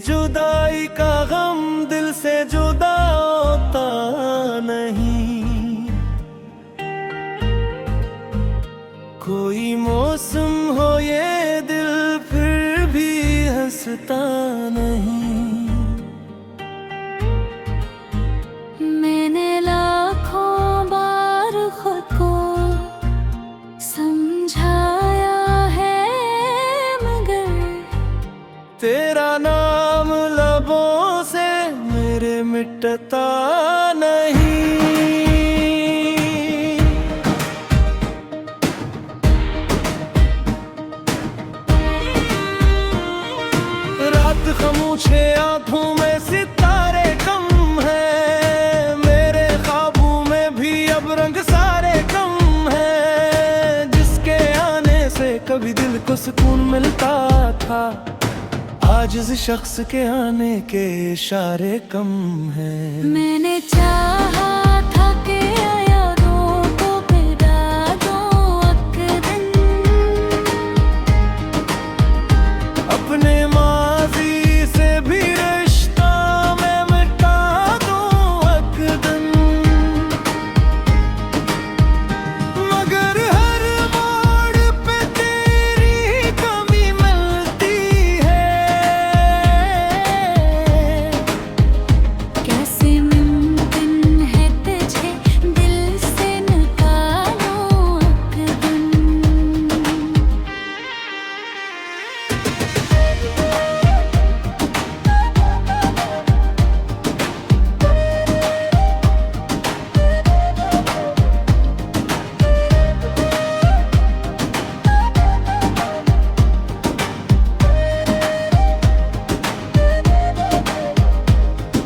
जुदाई का गम दिल से जुदा होता नहीं। कोई मौसम हो ये दिल फिर भी हंसता नहीं। मैंने लाखों बार खुद को समझाया है, मगर तेरा नाम लबों से मेरे मिटता नहीं। रात खामोशे आंखों में सितारे कम है, मेरे ख्वाबों में भी अब रंग सारे कम है। जिसके आने से कभी दिल को सुकून मिलता था, आज इस शख्स के आने के इशारे कम हैं। मैंने चाहा था कि यादों को गिरा दूं एक दिन, अपने माजी से भी रिश्ता मैं मिटा दूं एक दिन। मगर हर मोड़ पे तेरी कमी मिलती है। कैसे मुमकिन है तुझे दिल से निकालूं एक दिन।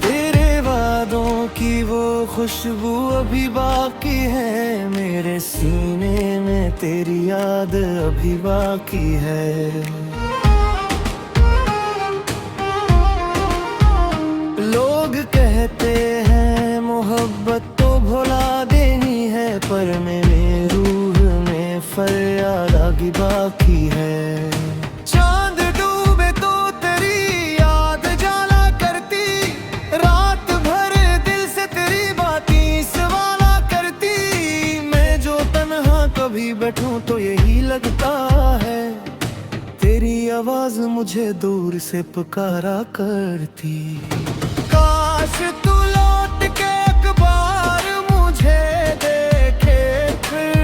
तेरे वादों की वो खुशबू अभी बाकी है, मेरे सीने में तेरी याद अभी बाकी है। लोग कहते हैं मोहब्बत तो भुला देनी है, पर मेरे रूह में फरियाद आगे बाकी है। चांद डूबे तो तेरी याद जाला करती, रात भर दिल से तेरी बातें सवाला करती। मैं जो तन्हा कभी बैठूं तो यही लगता है, तेरी आवाज मुझे दूर से पुकारा करती। काश तू लौट के एक बार मुझे देखे फिर,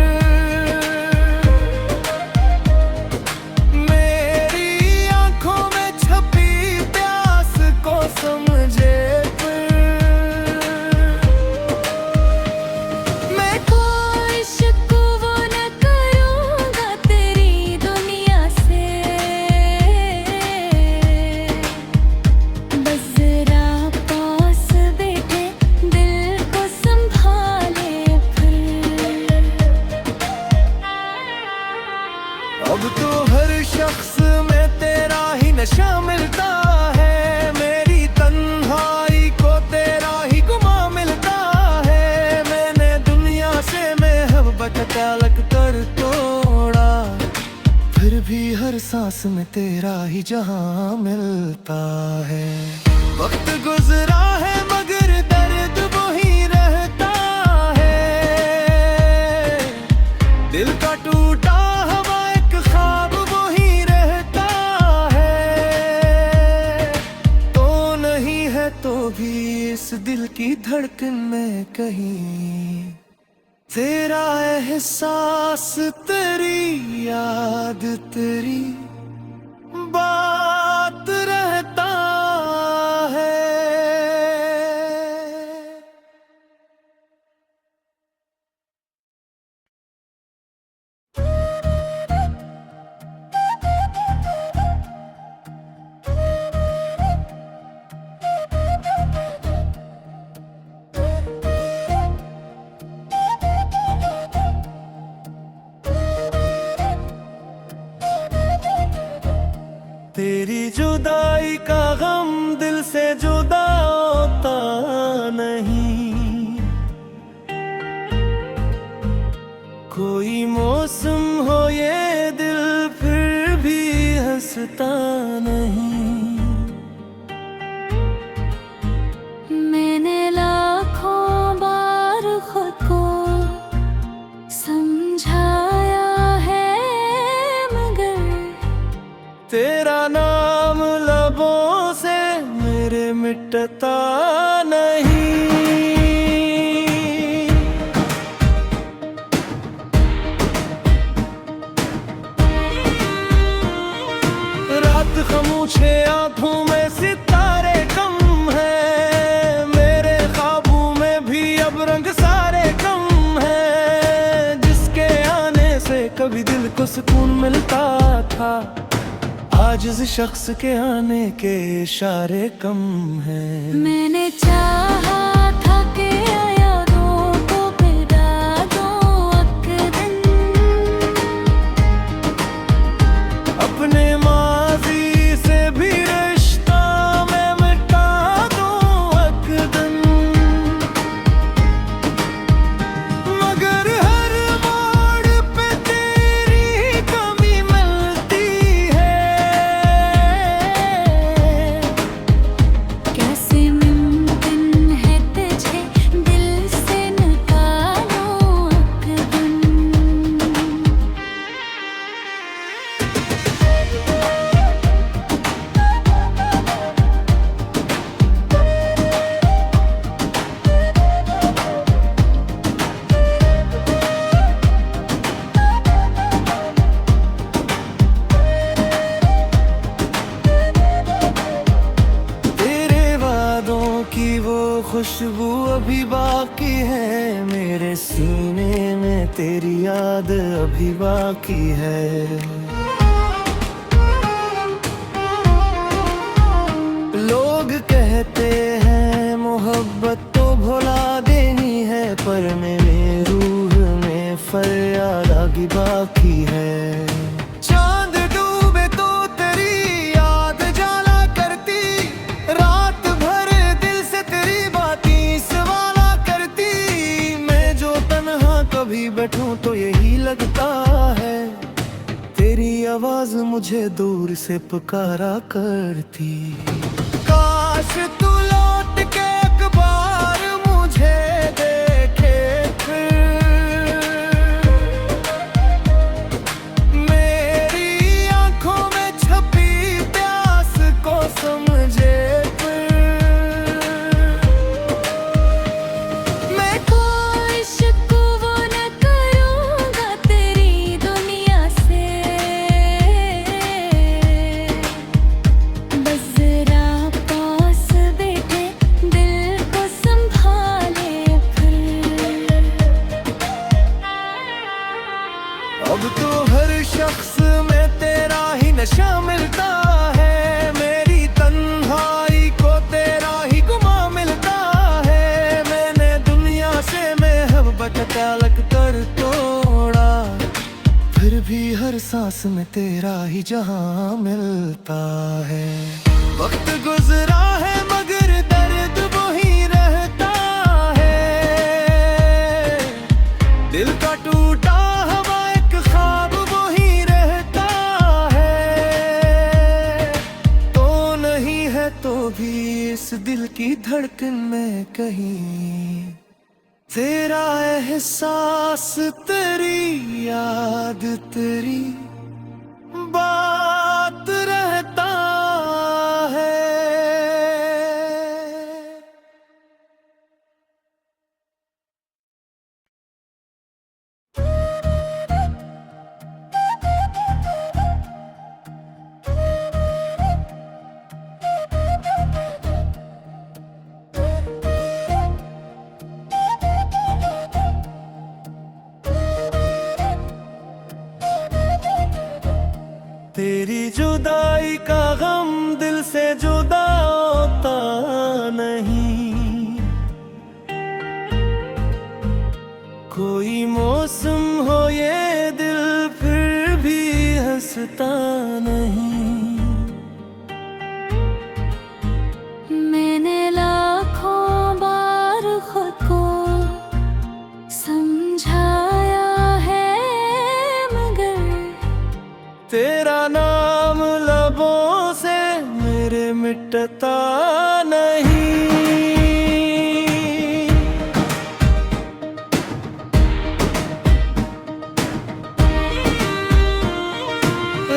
मेरी आंखों में छपी प्यास को समझे फिर। मैं कोई शिकवा न करूँगा तेरी दुनिया से, बस जरा पास बैठे दिल को संभाले फिर। अब तो हर शख्स में तेरा ही नशा मिलता है, मेरी तन्हाई को तेरा ही गुमा मिलता है। मैंने दुनिया से मोहब्बत तलक कर तोड़ा, फिर भी हर सांस में तेरा ही जहां मिलता है। वक्त गुजरा है मगर दर्द वही रहता है, दिल का टूटा हवा एक ख्वाब वही रहता है। तो नहीं है तो भी इस दिल की धड़कन में कहीं तेरा एहसास, तेरी याद, तेरी बात रहता है। तेरी जुदाई का गम दिल से जुदा होता नहीं। कोई मौसम हो ये दिल फिर भी हंसता नहीं। दिल को सुकून मिलता था। आज इस शख्स के आने के इशारे कम हैं। मैंने चाहा था कि यादों को गिरा दूं एक दिन, अपने माजी से भी रिश्ता मैं मिटा दूं एक दिन, मगर हर मोड़ पे तेरी कमी मिलती है। कैसे मुमकिन है तुझे दिल से निकालूं एक दिन। तेरे वादों की वो खुशबू अभी बाकी है, मेरे सीने में तेरी याद अभी बाकी है। लोग कहते हैं मोहब्बत तो भुला देनी है, पर मेरे रूह में फरियाद आगे बाकी है। चांद डूबे तो तेरी याद जाला करती, रात भर दिल से तेरी बातें सवाला करती। मैं जो तन्हा कभी बैठूं तो यही लगता है, तेरी आवाज मुझे दूर से पुकारा करती। काश तू लौट के एक बार मुझे देखे फिर, मेरी आंखों में छपी प्यास को समझे फिर। मैं कोई शिकवा न करूँगा तेरी दुनिया से, बस जरा पास बैठे दिल को संभाले फिर। अब तो हर शख्स में तेरा ही नशा मिलता है, मेरी तन्हाई को तेरा ही गुमा मिलता है। मैंने दुनिया से मोहब्बत ताल्लुक कर तोड़ा, फिर भी हर सांस में तेरा ही जहां मिलता है। वक्त गुजरा है मगर दर्द वही रहता है, दिल का टूटा हुआ एक ख्वाब वही रहता है। तो नहीं है तो भी इस दिल की धड़कन में कहीं तेरा एहसास, तेरी याद, तेरी बात रहता है। तेरी जुदाई का गम दिल से जुदा होता नहीं, कोई मौसम हो ये दिल फिर भी हंसता नहीं। मैंने लाखों बार खुद को समझाया है, मगर तेरा नाम लबों से मेरे मिटता नहीं।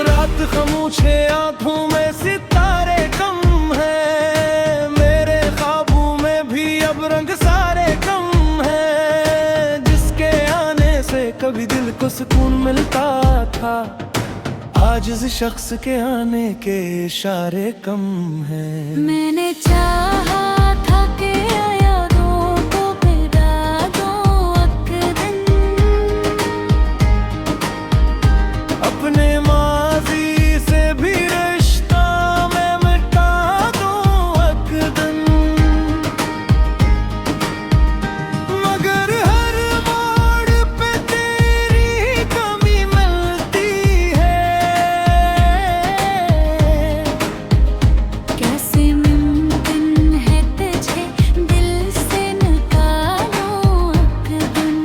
रात खामोशे आंखों में सितारे कम है, मेरे ख्वाबों में भी अब रंग सारे कम है। जिसके आने से कभी दिल को सुकून मिलता था, आज इस शख्स के आने के इशारे कम हैं। मैंने चाहा था कि यादों को गिरा दूं एक दिन, अपने माजी से भी रिश्ता मैं मिटा दूं अकदम, मगर हर मोड़ पे तेरी कमी मिलती है। कैसे मुमकिन है तुझे दिल से निकालूं अकदम।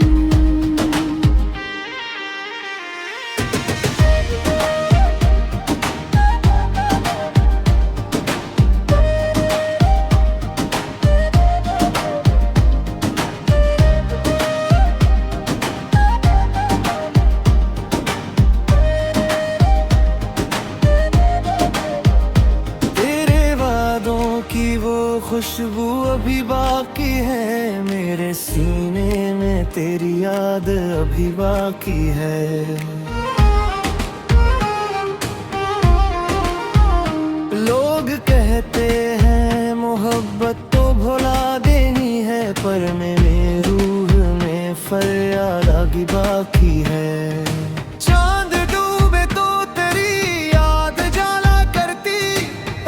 तेरे वादों की वो खुशबू अभी बाकी है, मेरे सीने में तेरी याद अभी बाकी है। लोग कहते हैं मोहब्बत तो भुला देनी है, पर मेरे रूह में फरियाद आगे बाकी है। चांद डूबे तो तेरी याद जाला करती,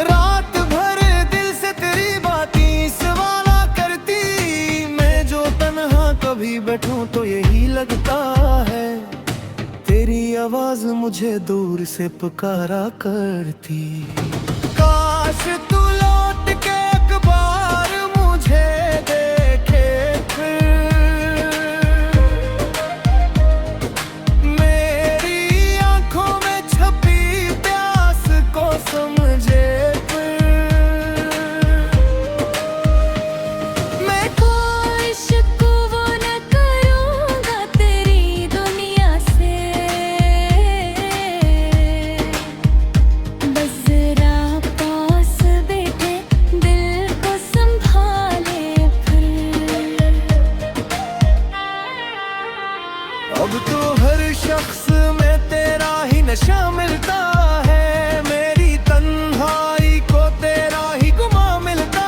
रात भर दिल से तेरी बातें सवाला करती। मैं जो तन्हा कभी बैठूं तो यही लगता है, तेरी आवाज मुझे दूर से पुकारा करती। काश तू लौट के एक बार मुझे देखे फिर, मेरी आंखों में छपी प्यास को समझे फिर। मैं कोई शिकवा न करूँगा तेरी दुनिया से, बस जरा पास बैठे दिल को संभाले फिर। अब तो हर शख्स में तेरा ही नशा मिलता है, मेरी तन्हाई को तेरा ही गुमा मिलता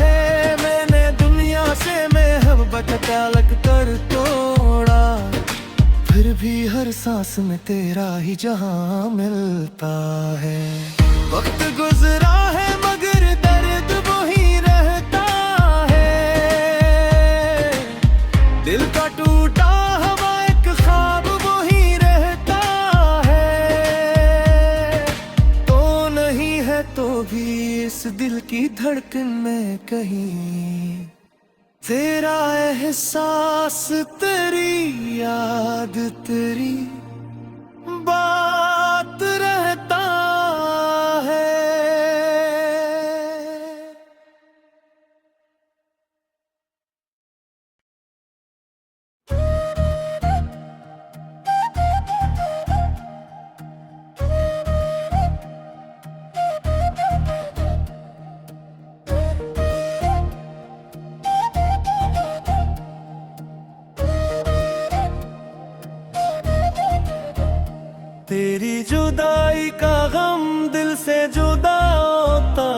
है। मैंने दुनिया से मोहब्बत ताल्लुक कर तोड़ा, फिर भी हर सांस में तेरा ही जहां मिलता है। वक्त गुजरा है मगर दर्द वही रहता है, दिल का टूटा हवा एक ख्वाब वही रहता है। तो नहीं है तो भी इस दिल की धड़कन में कहीं तेरा एहसास, तेरी याद, तेरी बात रहता है। तेरी जुदाई का गम दिल से जुदा होता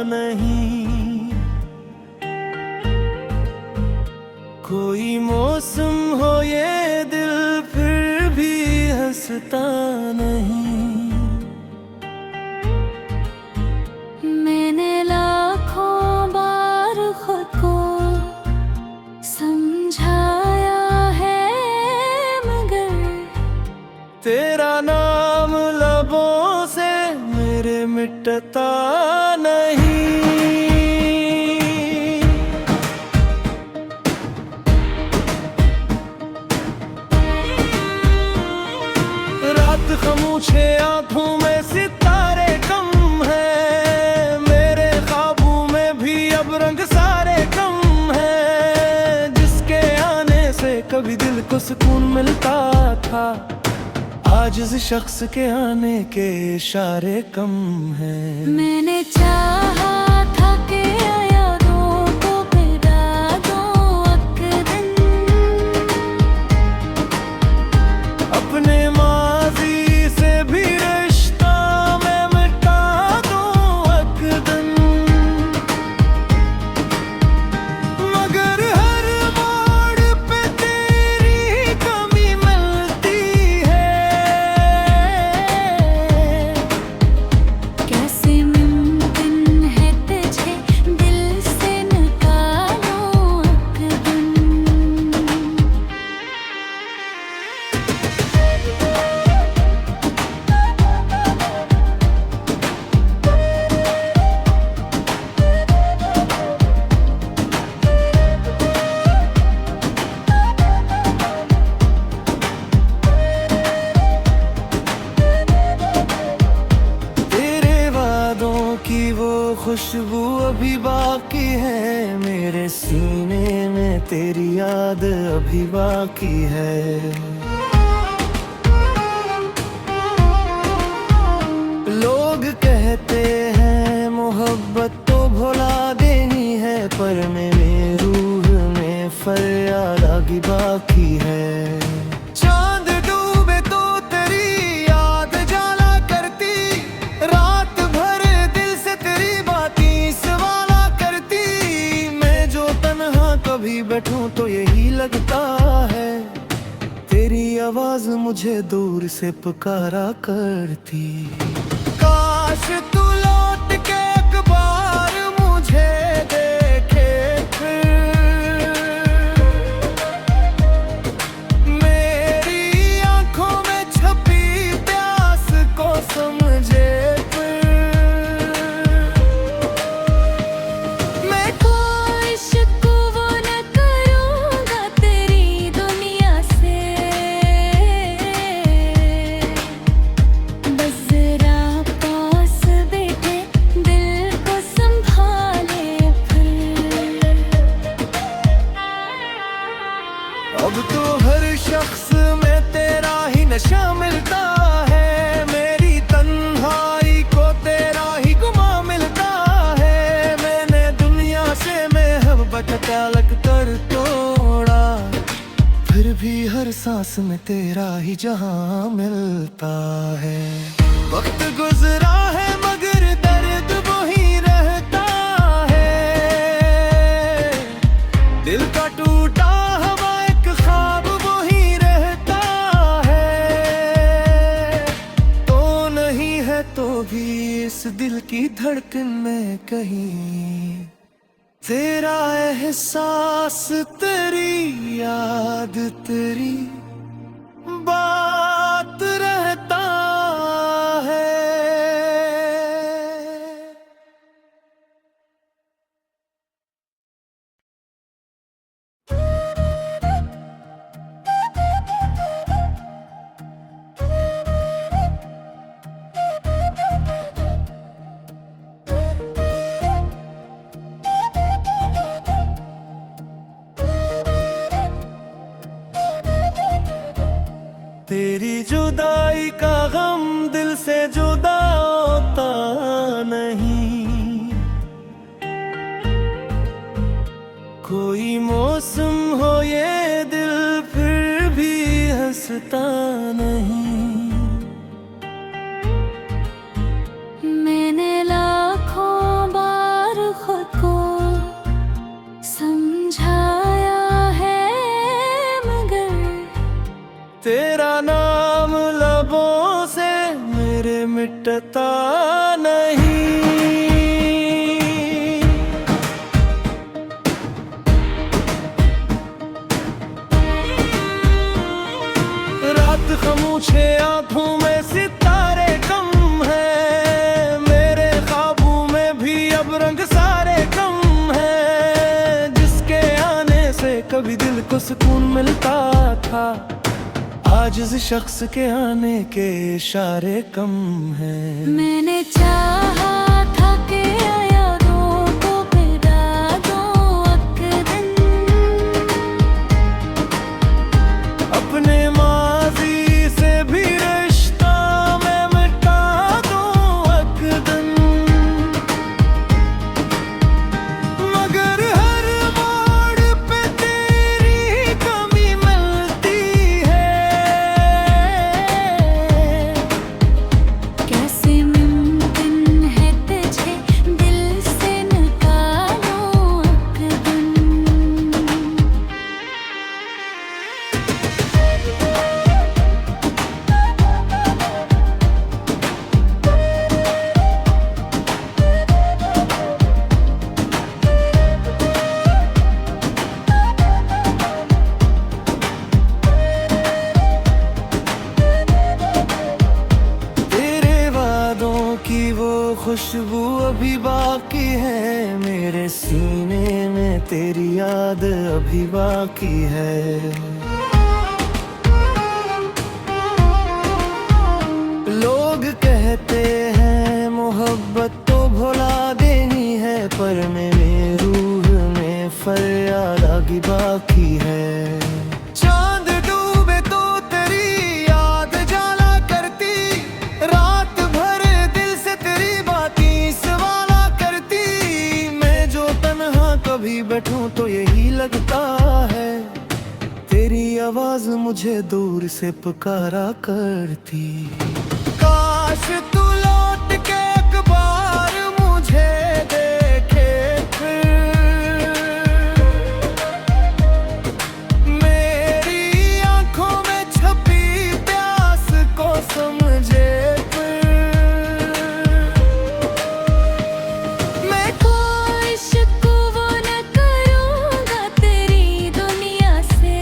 नहीं, कोई मौसम हो ये दिल फिर भी हंसता नहीं। मैंने लाखों बार खुद को समझाया है, मगर तेरा नाम लबों से मेरे मिटता नहीं। रात खामोशे आंखों में सितारे कम है, मेरे ख्वाबों में भी अब रंग सारे कम है। जिसके आने से कभी दिल को सुकून मिलता था, आज इस शख्स के आने के इशारे कम हैं। मैंने चाहा था कि यादों को गिरा दूं अकदम, अपने माजी से भी रिश्ता मैं मिटा दूं अकदम, मगर हर मोड़ पे तेरी कमी मिलती है। खुशबू अभी बाकी है, मेरे सीने में तेरी याद अभी बाकी है। लोग कहते हैं मोहब्बत तो भुला देनी है, पर मेरे रूह में फरियाद आगे बाकी है। चांद डूबे तो तेरी याद जाला करती, रात भर दिल से तेरी बातें सवाला करती। मैं जो तन्हा कभी बैठूं तो यही लगता है, तेरी आवाज मुझे दूर से पुकारा करती। काश तू लौट के एक बार मुझे देखे फिर, मेरी आंखों में छपी प्यास को समझे फिर। मैं कोई शिकवा न करूँगा तेरी दुनिया से, बस जरा पास बैठे दिल को संभाले फिर। अब तो हर शख्स में तेरा ही नशा मिलता है, मेरी तन्हाई को तेरा ही गुमा मिलता है। मैंने दुनिया से मोहब्बत ताल्लुक कर तोड़ा, फिर भी हर सांस में तेरा ही जहां मिलता है। वक्त गुजरा है मगर दर्द वही रहता है, दिल का टूटा हवा एक ख्वाब वही रहता है। तो नहीं है तो भी इस दिल की धड़कन में कहीं तेरा एहसास, तेरी याद, तेरी बात रहता है। तेरी जुदाई का गम दिल से जुदा होता नहीं, कोई मौसम हो ये दिल फिर भी हंसता नहीं। मैंने लाखों बार खुद को समझाया है, मगर तेरा नाम लबों से मेरे मिटता नहीं। रात खामोशे आंखों में सितारे कम है, मेरे ख्वाबों में भी अब रंग सारे कम है। जिसके आने से कभी दिल को सुकून मिलता था, आज इस शख्स के आने के इशारे कम हैं। मैंने चाहा था कि यादों को गिरा दूं एक दिन, अपने माजी से भी रिश्ता मैं मिटा दूं एक दिन, मगर हर मोड़ पे तेरी कमी मिलती है। कैसे मुमकिन है तुझे दिल से निकालूं एक दिन। तेरे वादों की वो खुशबू अभी बाकी है, मेरे सीने में तेरी याद अभी बाकी है। लोग कहते हैं मोहब्बत तो भुला देनी मुझे दूर से पुकारा करती। काश तू लौट के एक बार मुझे देखे फिर, मेरी आंखों में छपी प्यास को समझे फिर। मैं कोई शिकवा न करूँगा तेरी दुनिया से,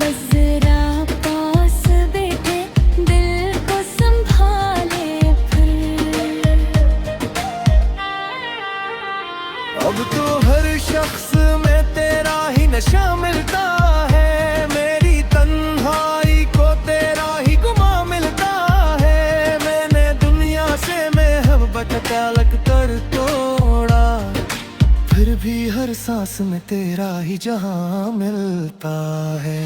बस जरा पास बैठे दिल को संभाले फिर। अब तो हर शख्स में तेरा ही नशा मिलता है, मेरी तन्हाई को तेरा ही गुमा मिलता है। मैंने दुनिया से मोहब्बत ताल्लुक कर तोड़ा, फिर भी हर सांस में तेरा ही जहां मिलता है।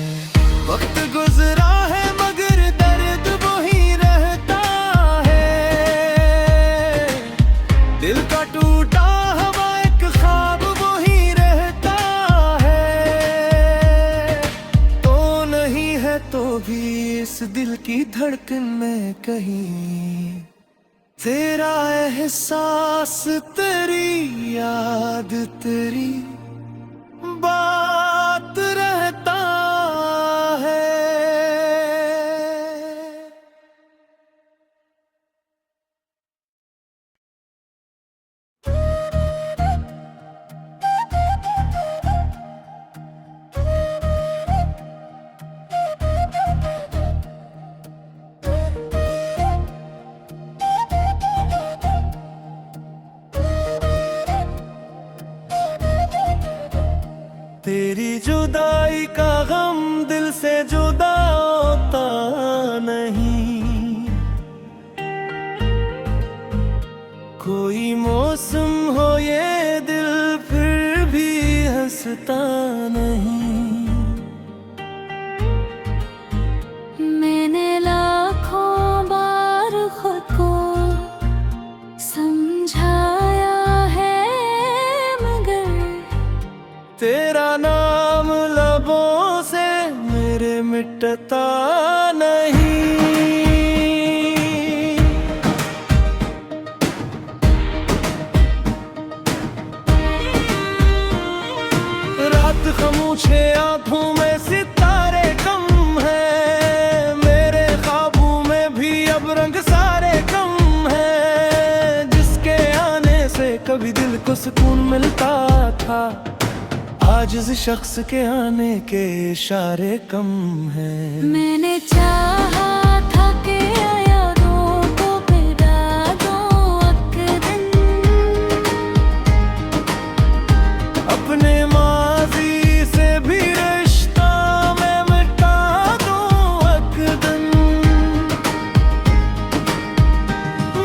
वक्त गुजरा है मगर दर्द वही रहता है, दिल का टूटा हवा एक ख्वाब वही रहता है। तो नहीं है तो भी इस दिल की धड़कन में कहीं तेरा एहसास, तेरी याद, तेरी बात रहता है। तेरी जुदाई का गम दिल से जुदा होता नहीं, कोई मौसम हो ये दिल फिर भी हंसता नहीं। मैंने लाखों बार खुद को समझाया है मगर तेरा नाम लबों से मेरे मिटता नहीं। रात खामोशे आंखों में सितारे कम है, मेरे ख्वाबों में भी अब रंग सारे कम है। जिसके आने से कभी दिल को सुकून मिलता था, आज इस शख्स के आने के इशारे कम हैं। मैंने चाहा था कि यादों को गिरा दूं एक दिन, अपने माजी से भी रिश्ता मैं मिटा दूं एक दिन,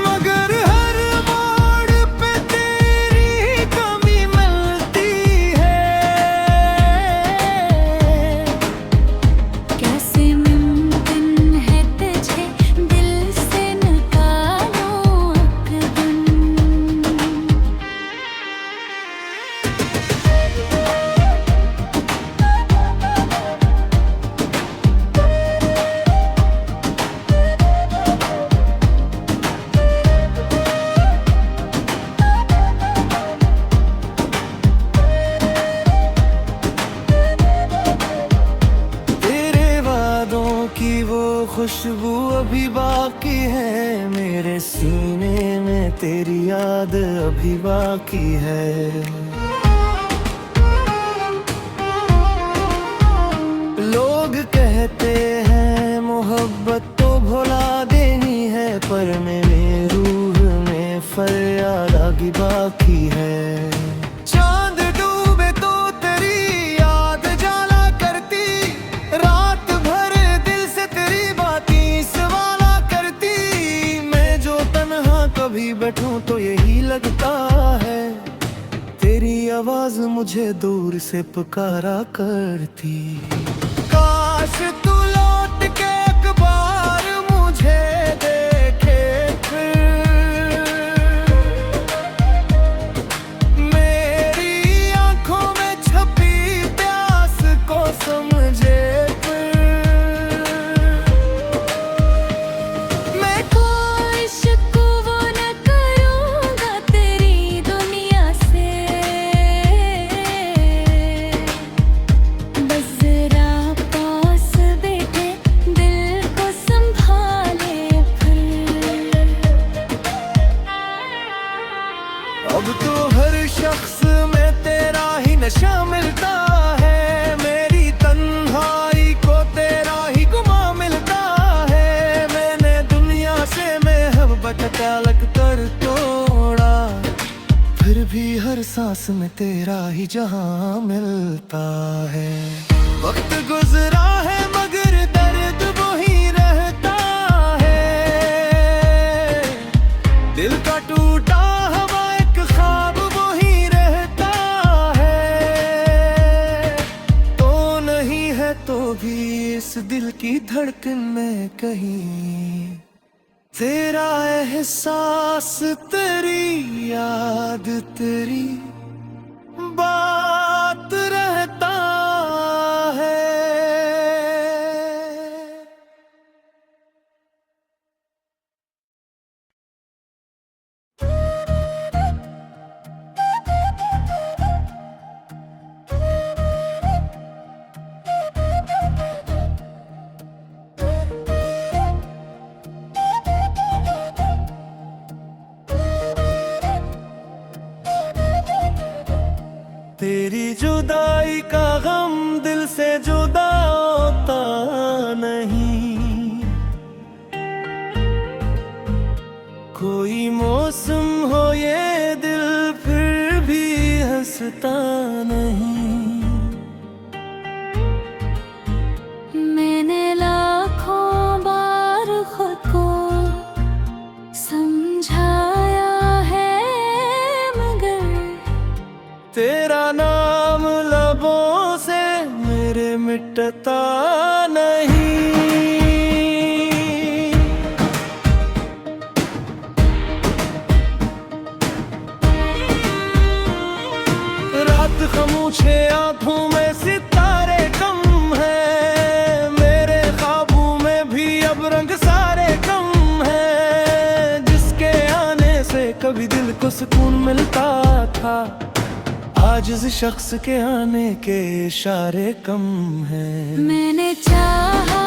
मगर हर मोड़ पे तेरी कमी मिलती है। कैसे मुमकिन है तुझे दिल से निकालूं एक दिन। तेरे वादों की वो खुशबू अभी बाकी है, मेरे सीने में तेरी याद अभी बाकी है। लोग कहते हैं मोहब्बत तो भुला देनी है, पर मेरे रूह में फरियाद आगे बाकी है। चांद डूबे तो तेरी याद जाला करती, रात भर दिल से तेरी बातें सवाला करती। मैं जो तन्हा कभी बैठूं तो यही लगता है, तेरी आवाज मुझे दूर से पुकारा करती। काश तू लौट के एक बार मुझे देखे फिर, मेरी आंखों में छपी प्यास भी हर सांस में तेरा ही जहां मिलता है। वक्त गुजरा है मगर दर्द वही रहता है, दिल का टूटा हुआ एक ख्वाब वही रहता है। तो नहीं है तो भी इस दिल की धड़कन में कहीं तेरा एहसास, तेरी याद, तेरी बात रहता है। तेरी जुदाई का गम दिल से जुदा होता नहीं, कोई मौसम हो ये दिल फिर भी हंसता नहीं। मैंने लाखों बार खुद को समझाया है मगर तेरा नाम लबों से मेरे मिटता नहीं। रात खामोश है, आंखों में सितारे कम है, मेरे ख्वाबों में भी अब रंग सारे कम है। जिसके आने से कभी दिल को सुकून मिलता था, आज इस शख्स के आने के इशारे कम हैं। मैंने चाहा